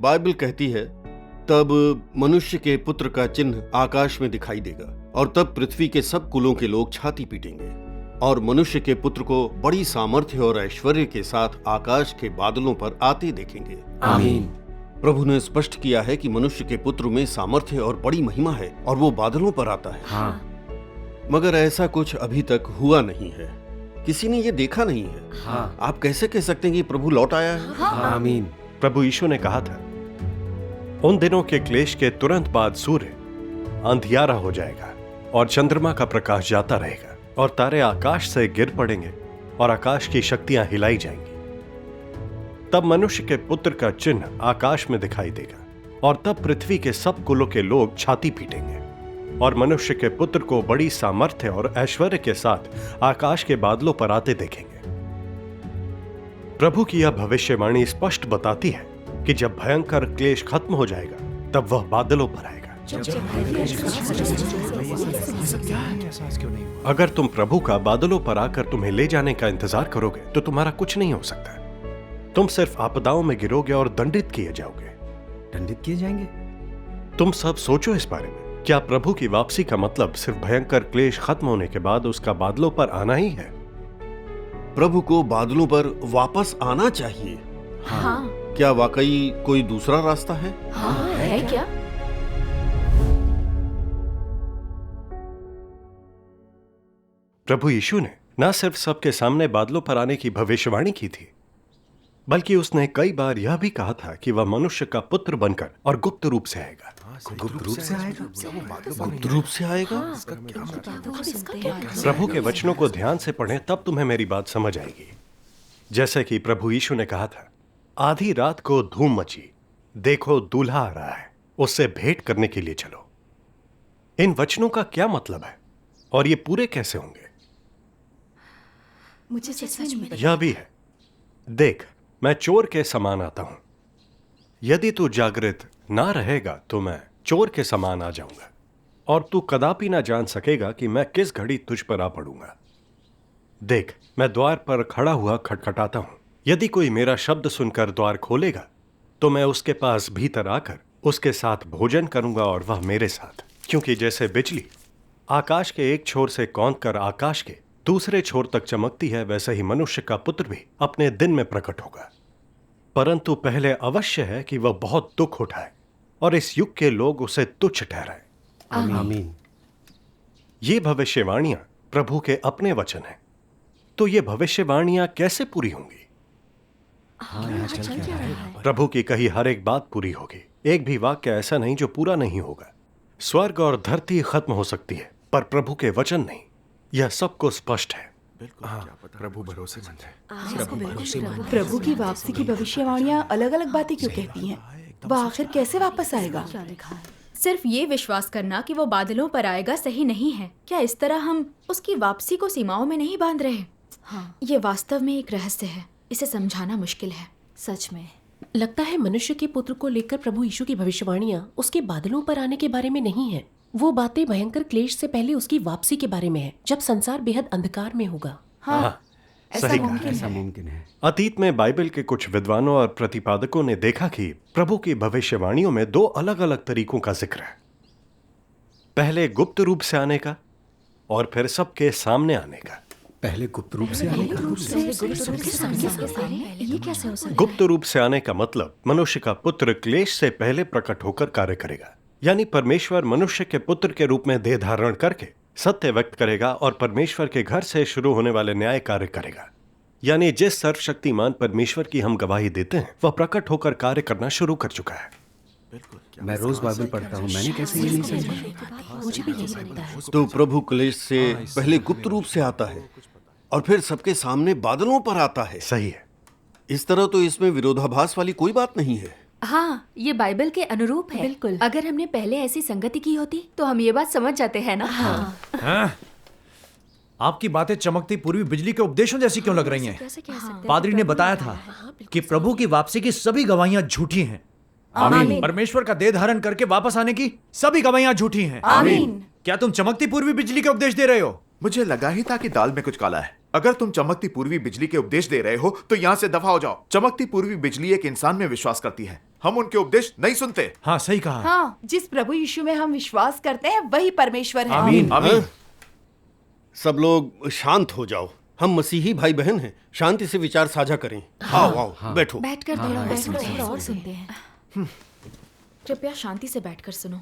Bible कहती है, तब मनुष्य के पुत्र का चिन्ह आकाश में दिखाई देगा और तब पृथ्वी के सब कुलों के लोग छाती पीटेंगे और मनुष्य के पुत्र को बड़ी सामर्थ्य और ऐश्वर्य के साथ आकाश के बादलों पर आते देखेंगे। आमीन। प्रभु ने स्पष्ट किया है कि मनुष्य के पुत्र में सामर्थ्य और बड़ी महिमा है और वो बादलों पर आता है। हाँ। मगर ऐसा कुछ अभी तक हुआ नहीं है, किसी ने ये देखा नहीं है। हाँ। आप कैसे कह सकते हैं कि प्रभु लौट आया है? हाँ। आमीन। प्रभु यीशु ने कहा था, उन दिनों के क्लेश के तुरंत बाद सूर्य अंधियारा हो जाएगा और चंद्रमा का प्रकाश जाता रहेगा और तारे आकाश से गिर पड़ेंगे और आकाश की शक्तियां हिलाई जाएंगी। तब मनुष्य के पुत्र का चिन्ह आकाश में दिखाई देगा और तब पृथ्वी के सब कुलों के लोग छाती पीटेंगे और मनुष्य के पुत्र को बड़ी सामर्थ्य और ऐश्वर्य के साथ आकाश के बादलों पर आते देखेंगे। प्रभु की यह भविष्यवाणी स्पष्ट बताती है कि जब भयंकर क्लेश खत्म हो जाएगा तब वह बादलों पर आएगा। अगर तुम प्रभु का बादलों पर आकर तुम्हें ले जाने का इंतजार करोगे तो तुम्हारा कुछ नहीं हो सकता। तुम सिर्फ आपदाओं में गिरोगे और दंडित किए जाओगे। दंडित किए जाएंगे? तुम सब सोचो इस बारे में। क्या प्रभु की वापसी का मतलब सिर्फ भयंकर क्लेश खत्म होने के बाद उसका बादलों पर आना ही है? प्रभु को बादलों पर वापस आना चाहिए। हाँ। क्या वाकई कोई दूसरा रास्ता है? हाँ, है क्या? प्रभु यीशु ने न सिर्फ सबके सामने बादलों पर आने की भविष्यवाणी की थी, बल्कि उसने कई बार यह भी कहा था कि वह मनुष्य का पुत्र बनकर और गुप्त रूप से आएगा। गुप्त रूप से आएगा? गुप्त रूप से आएगा? प्रभु के वचनों को ध्यान से पढ़ें, तब तुम्हें मेरी बात समझ आएगी। जैसे कि प्रभु यीशु ने कहा था, आधी रात को धूम मची, देखो दूल्हा आ रहा है, उससे भेंट करने के लिए चलो। इन वचनों का क्या मतलब है और ये पूरे कैसे होंगे? मुझे सच में यह भी है, देख मैं चोर के समान आता हूं। यदि तू जागृत ना रहेगा तो मैं चोर के समान आ जाऊंगा और तू कदापि ना जान सकेगा कि मैं किस घड़ी तुझ पर आ पड़ूंगा। देख मैं द्वार पर खड़ा हुआ खटखटाता हूं। यदि कोई मेरा शब्द सुनकर द्वार खोलेगा तो मैं उसके पास भीतर आकर उसके साथ भोजन करूंगा और वह मेरे साथ। क्योंकि जैसे बिजली आकाश के एक छोर से कौंधकर आकाश के दूसरे छोर तक चमकती है, वैसे ही मनुष्य का पुत्र भी अपने दिन में प्रकट होगा। परंतु पहले अवश्य है कि वह बहुत दुख उठाए और इस युग के लोग उसे तुच्छ ठहराएं। आमीन। ये भविष्यवाणियां प्रभु के अपने वचन हैं, तो ये भविष्यवाणियां कैसे पूरी होंगी? प्रभु की कही हर एक बात पूरी होगी। एक भी वाक्य ऐसा नहीं जो पूरा नहीं होगा। स्वर्ग और धरती खत्म हो सकती है पर प्रभु के वचन नहीं। यह सबको स्पष्ट है। प्रभु भरोसेमंद है। प्रभु की वापसी की भविष्यवाणियां अलग अलग बातें क्यों कहती हैं? वह आखिर कैसे वापस आएगा? सिर्फ ये विश्वास करना कि वो बादलों पर आएगा सही नहीं है। क्या इस तरह हम उसकी वापसी को सीमाओं में नहीं बांध रहे? हाँ। ये वास्तव में एक रहस्य है, इसे समझाना मुश्किल है। सच में लगता है मनुष्य के पुत्र को लेकर प्रभु यीशु की भविष्यवाणियां उसके बादलों पर आने के बारे में नहीं है। वो बातें भयंकर क्लेश से पहले उसकी वापसी के बारे में है, जब संसार बेहद अंधकार में होगा। हाँ, सही कहा। ऐसा मुमकिन है। अतीत में बाइबल के कुछ विद्वानों और प्रतिपादकों ने देखा कि प्रभु की भविष्यवाणियों में दो अलग अलग तरीकों का जिक्र है। पहले गुप्त रूप से आने का और फिर सबके सामने आने का। पहले गुप्त रूप से आएगा। ये कैसे हो सकता? गुप्त रूप से आने का मतलब मनुष्य का पुत्र क्लेश से पहले प्रकट होकर कार्य करेगा। यानी परमेश्वर मनुष्य के पुत्र के रूप में देह धारण करके सत्य व्यक्त करेगा और परमेश्वर के घर से शुरू होने वाले न्याय कार्य करेगा। यानी जिस सर्वशक्तिमान परमेश्वर की हम गवाही देते हैं वह प्रकट होकर कार्य करना शुरू कर चुका है। मैं रोज बाइबल पढ़ता हूँ, मैंने कैसे ये नहीं समझा? मुझे भी यही लगता है। तो प्रभु क्लेश से पहले गुप्त रूप से आता है और फिर सबके सामने बादलों पर आता है। सही है। इस तरह तो इसमें विरोधाभास वाली कोई बात नहीं है। हाँ, ये बाइबल के अनुरूप है। बिल्कुल। अगर हमने पहले ऐसी संगति की होती तो हम ये बात समझ जाते हैं ना। हाँ। आपकी बातें चमकती पूर्वी बिजली के उपदेशों जैसी क्यों लग रही हैं? पादरी ने बताया था कि प्रभु की वापसी की सभी गवाहियां झूठी हैं। आमीन। परमेश्वर का देह धारण करके वापस आने की सभी गवाहियां झूठी हैं। आमीन। क्या तुम चमकती पूर्वी बिजली के उपदेश दे रहे हो? मुझे लगा ही था कि दाल में कुछ काला है। अगर तुम चमकती पूर्वी बिजली के उपदेश दे रहे हो तो यहाँ से दफा हो जाओ। चमकती पूर्वी बिजली एक इंसान में विश्वास करती है। हम उनके उपदेश नहीं सुनते। हाँ सही कहा। हाँ, जिस प्रभु यीशु में हम विश्वास करते हैं वही परमेश्वर है। आमीन। आमीन। सब लोग शांत हो जाओ। हम मसीही भाई बहन हैं, शांति से विचार साझा करें। आओ आओ, बैठो। बैठकर थोड़ा और सुनते हैं। कृपया शांति से बैठकर सुनो।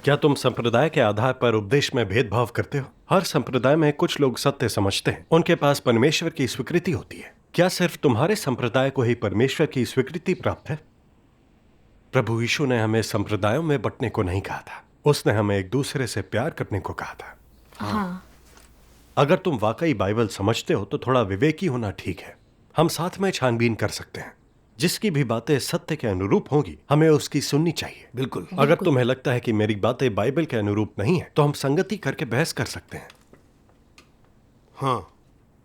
क्या तुम संप्रदाय के आधार पर उपदेश में भेदभाव करते हो? हर संप्रदाय में कुछ लोग सत्य समझते हैं, उनके पास परमेश्वर की स्वीकृति होती है। क्या सिर्फ तुम्हारे संप्रदाय को ही परमेश्वर की स्वीकृति प्राप्त है? प्रभु यीशु ने हमें संप्रदायों में बंटने को नहीं कहा था, उसने हमें एक दूसरे से प्यार करने को कहा था। हाँ। अगर तुम वाकई बाइबल समझते हो तो थोड़ा विवेकी होना ठीक है। हम साथ में छानबीन कर सकते हैं। जिसकी भी बातें सत्य के अनुरूप होंगी हमें उसकी सुननी चाहिए। बिल्कुल। अगर तुम्हें लगता है कि मेरी बातें बाइबल के अनुरूप नहीं है तो हम संगति करके बहस कर सकते हैं। हाँ,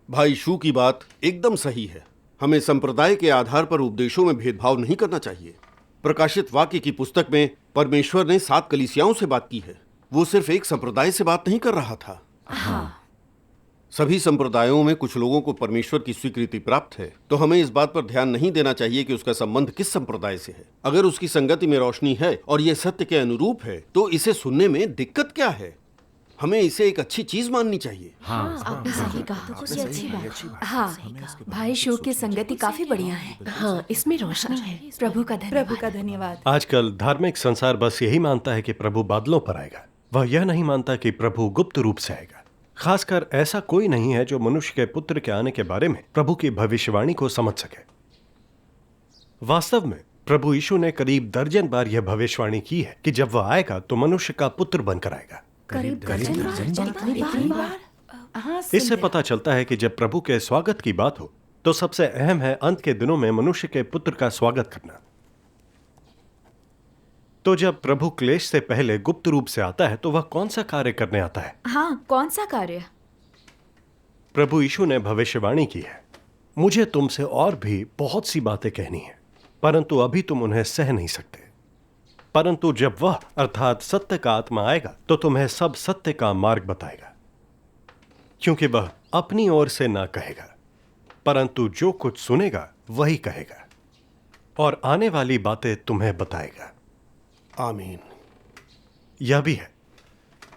भाई शू की बात एकदम सही है। हमें संप्रदाय के आधार पर उपदेशों में भेदभाव नहीं करना चाहिए। प्रकाशित वाक्य की पुस्तक में परमेश्वर ने 7 कलीसियाओं से बात की है। वो सिर्फ एक संप्रदाय से बात नहीं कर रहा था। हाँ। सभी संप्रदायों में कुछ लोगों को परमेश्वर की स्वीकृति प्राप्त है, तो हमें इस बात पर ध्यान नहीं देना चाहिए कि उसका संबंध किस संप्रदाय से है। अगर उसकी संगति में रोशनी है और यह सत्य के अनुरूप है तो इसे सुनने में दिक्कत क्या है? हमें इसे एक अच्छी चीज माननी चाहिए। आपने सही कहा। तो अच्छी बात। हाँ, भाई शो की संगति काफी बढ़िया है। हाँ, इसमें रोशनी है। प्रभु का धन्यवाद। आजकल धार्मिक संसार बस यही मानता है कि प्रभु बादलों पर आएगा। वह यह नहीं मानता कि प्रभु गुप्त रूप से आएगा। खासकर ऐसा कोई नहीं है जो मनुष्य के पुत्र के आने के बारे में प्रभु की भविष्यवाणी को समझ सके। वास्तव में प्रभु यीशु ने करीब दर्जन बार यह भविष्यवाणी की है कि जब वह आएगा तो मनुष्य का पुत्र बनकर आएगा। हाँ, इससे पता चलता है कि जब प्रभु के स्वागत की बात हो तो सबसे अहम है अंत के दिनों में मनुष्य के पुत्र का स्वागत करना। तो जब प्रभु क्लेश से पहले गुप्त रूप से आता है तो वह कौन सा कार्य करने आता है? हाँ, कौन सा कार्य? प्रभु यीशु ने भविष्यवाणी की है, मुझे तुमसे और भी बहुत सी बातें कहनी है, परंतु अभी तुम उन्हें सह नहीं सकते। परंतु जब वह अर्थात सत्य का आत्मा आएगा तो तुम्हें सब सत्य का मार्ग बताएगा, क्योंकि वह अपनी ओर से ना कहेगा, परंतु जो कुछ सुनेगा वही कहेगा और आने वाली बातें तुम्हें बताएगा। आमीन। यह भी है,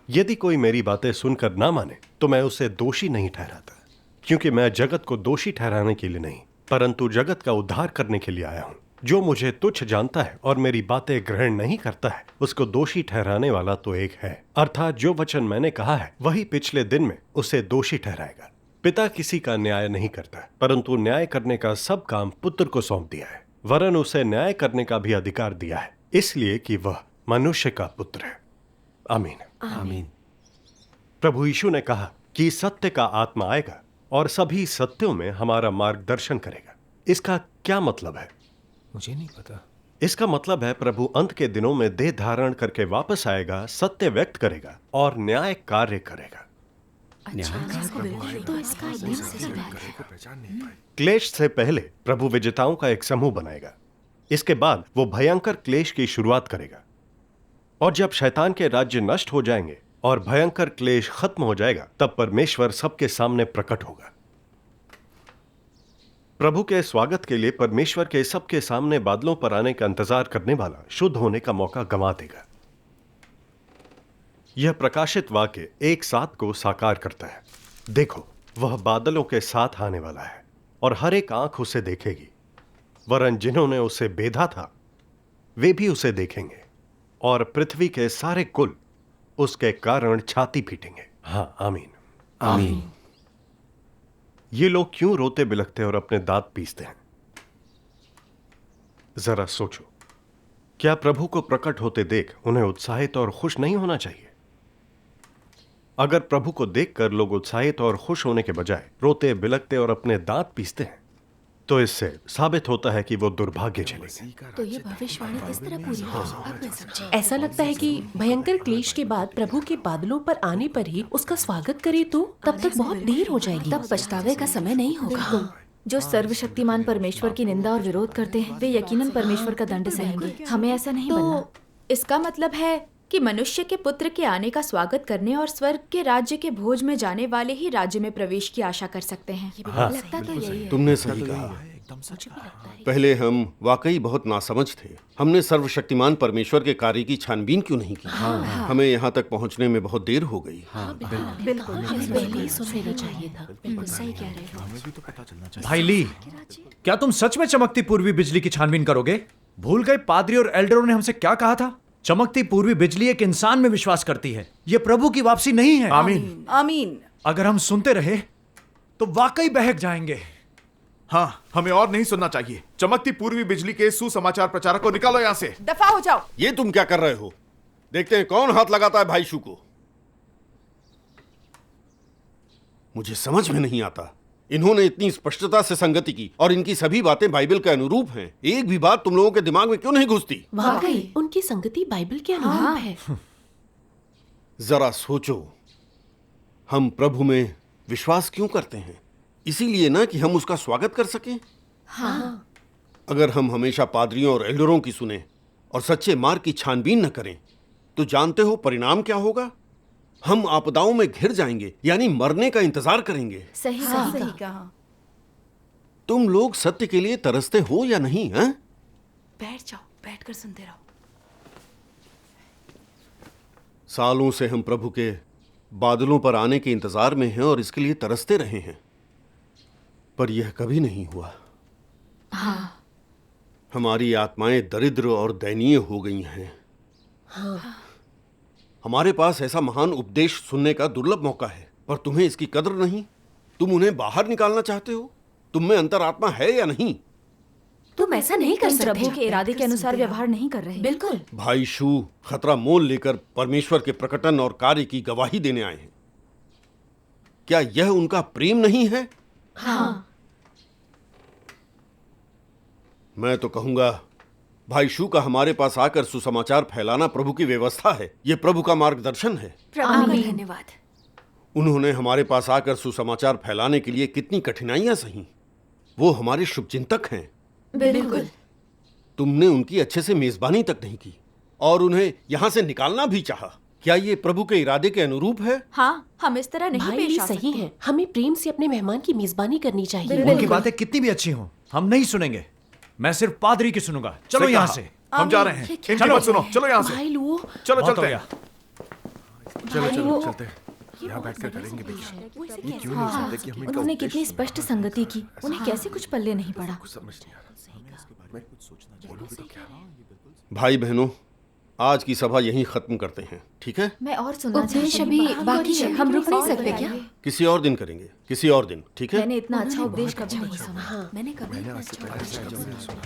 यदि कोई मेरी बातें सुनकर ना माने तो मैं उसे दोषी नहीं ठहराता, क्योंकि मैं जगत को दोषी ठहराने के लिए नहीं परंतु जगत का उद्धार करने के लिए आया हूं। जो मुझे तुच्छ जानता है और मेरी बातें ग्रहण नहीं करता है उसको दोषी ठहराने वाला तो एक है, अर्थात जो वचन मैंने कहा है वही पिछले दिन में उसे दोषी ठहराएगा। पिता किसी का न्याय नहीं करता, परंतु न्याय करने का सब काम पुत्र को सौंप दिया है, वरन उसे न्याय करने का भी अधिकार दिया है, इसलिए कि वह मनुष्य का पुत्र है। आमीन। आमीन। प्रभु यीशु ने कहा कि सत्य का आत्मा आएगा और सभी सत्यों में हमारा मार्गदर्शन करेगा। इसका क्या मतलब है? मुझे नहीं पता। इसका मतलब है प्रभु अंत के दिनों में देह धारण करके वापस आएगा, सत्य व्यक्त करेगा और न्याय कार्य करेगा। तो इसका क्लेश से पहले प्रभु विजेताओं का एक समूह बनाएगा। इसके बाद वो भयंकर क्लेश की शुरुआत करेगा, और जब शैतान के राज्य नष्ट हो जाएंगे और भयंकर क्लेश खत्म हो जाएगा तब परमेश्वर सबके सामने प्रकट होगा। प्रभु के स्वागत के लिए परमेश्वर के सबके सामने बादलों पर आने का इंतजार करने वाला शुद्ध होने का मौका गंवा देगा। यह प्रकाशित वाक्य एक साथ को साकार करता है। देखो, वह बादलों के साथ आने वाला है और हर एक आंख उसे देखेगी, वरन जिन्होंने उसे बेधा था वे भी उसे देखेंगे और पृथ्वी के सारे कुल उसके कारण छाती पीटेंगे। हाँ, आमीन। आमीन। ये लोग क्यों रोते बिलखते और अपने दांत पीसते हैं? जरा सोचो, क्या प्रभु को प्रकट होते देख उन्हें उत्साहित और खुश नहीं होना चाहिए? अगर प्रभु को देखकर लोग उत्साहित और खुश होने के बजाय रोते बिलखते और अपने दांत पीसते हैं तो इससे साबित होता है कि वो दुर्भाग्य झेलेंगे। तो ये भविष्यवाणी किस तरह पूरी होगी? अब मैं समझी। ऐसा लगता है कि भयंकर क्लेश के बाद प्रभु के बादलों पर आने पर ही उसका स्वागत करे तो तब तक बहुत देर हो जाएगी। तब पछतावे का समय नहीं होगा। जो सर्वशक्तिमान परमेश्वर की निंदा और विरोध करते हैं वे यकीनन परमेश्वर का दंड सहेंगे। हमें ऐसा नहीं बनना। इसका मतलब है कि मनुष्य के पुत्र के आने का स्वागत करने और स्वर्ग के राज्य के भोज में जाने वाले ही राज्य में प्रवेश की आशा कर सकते हैं। हाँ, लगता तो यही है। तुमने सही कहा। पहले हम वाकई बहुत नासमझ थे। हमने सर्वशक्तिमान परमेश्वर के कार्य की छानबीन क्यों नहीं की? हमें यहाँ तक पहुँचने में बहुत देर हो गई। पहले ही सुन लेना चाहिए था। बिल्कुल सही कह रहे हो। भाई ली, क्या तुम सच में चमकती पूर्वी बिजली की छानबीन करोगे? भूल गए पादरी और एल्डरों ने हमसे क्या कहा था? चमकती पूर्वी बिजली एक इंसान में विश्वास करती है, ये प्रभु की वापसी नहीं है। आमीन। आमीन। अगर हम सुनते रहे तो वाकई बहक जाएंगे। हाँ, हमें और नहीं सुनना चाहिए। चमकती पूर्वी बिजली के सुसमाचार प्रचारक को निकालो यहाँ से। दफा हो जाओ। ये तुम क्या कर रहे हो? देखते हैं कौन हाथ लगाता है भाई शू को। मुझे समझ में नहीं आता, इन्होंने इतनी स्पष्टता से संगति की और इनकी सभी बातें बाइबल के अनुरूप हैं। एक भी बात तुम लोगों के दिमाग में क्यों नहीं घुसती? वाकई उनकी संगति बाइबल के अनुरूप है। जरा सोचो, हम प्रभु में विश्वास क्यों करते हैं? इसीलिए ना कि हम उसका स्वागत कर सकें। हाँ। अगर हम हमेशा पादरियों और एल्डरों की सुने और सच्चे मार्ग की छानबीन न करें तो जानते हो परिणाम क्या होगा? हम आपदाओं में घिर जाएंगे, यानी मरने का इंतजार करेंगे। सही सही कहा। तुम लोग सत्य के लिए तरसते हो या नहीं? हैं? बैठ जाओ, बैठकर सुनते रहो। सालों से हम प्रभु के बादलों पर आने के इंतजार में हैं और इसके लिए तरसते रहे हैं, पर यह कभी नहीं हुआ। हाँ। हमारी आत्माएं दरिद्र और दयनीय हो गई हैं। हाँ। हमारे पास ऐसा महान उपदेश सुनने का दुर्लभ मौका है, पर तुम्हें इसकी कद्र नहीं। तुम उन्हें बाहर निकालना चाहते हो। तुम में अंतरात्मा है या नहीं? तुम ऐसा नहीं कर सकते। प्रभु के इरादे के अनुसार व्यवहार नहीं कर रहे। बिल्कुल। भाई शू खतरा मोल लेकर परमेश्वर के प्रकटन और कार्य की गवाही देने आए हैं। क्या यह उनका प्रेम नहीं है? हाँ। मैं तो कहूंगा भाई शू का हमारे पास आकर सुसमाचार फैलाना प्रभु की व्यवस्था है। यह प्रभु का मार्गदर्शन है। प्रभु का धन्यवाद। उन्होंने हमारे पास आकर सुसमाचार फैलाने के लिए कितनी कठिनाइयां सही। वो हमारे शुभचिंतक हैं। बिल्कुल। तुमने उनकी अच्छे से मेजबानी तक नहीं की और उन्हें यहां से निकालना भी चाहा। क्या ये प्रभु के इरादे के अनुरूप है? हाँ, हम इस तरह नहीं भाई पेश आ सही सकते। है। हमें प्रेम से अपने मेहमान की मेजबानी करनी चाहिए। उनकी बातें कितनी भी अच्छी हों, हम नहीं सुनेंगे। मैं सिर्फ पादरी की सुनूंगा। चलो सही यहाँ कहा। से। हम जा रहे हैं। इनकी मत सुनो। चलो यहाँ से। भाई लो। चलो बहुत हो चलते गया। हैं। चलो चलो चलते हैं। यहाँ बैठकर करेंगे भैया। ये क्यों नहीं हाँ, सुनते कि हम इनका उन्होंने उपदेश कितनी स्पष्ट संगति की, उन्हें कैसे कुछ पल्ले नहीं पड़ा। समझ नहीं आ रहा। हमें इसके बारे में कुछ सोचना चाहिए। बोलोगे तो क्या? भाई बहनों, आज की सभा यहीं खत्म करते हैं, ठीक है? मैं और सुनना उपदेश चाहती अभी हूँ। बाकी है, हम रुक नहीं सकते क्या? किसी और दिन करेंगे, किसी और दिन, ठीक है? मैंने इतना अच्छा उपदेश कभी नहीं सुना। हाँ। मैंने कभी मैंने आज से पहले ऐसा कभी नहीं सुना।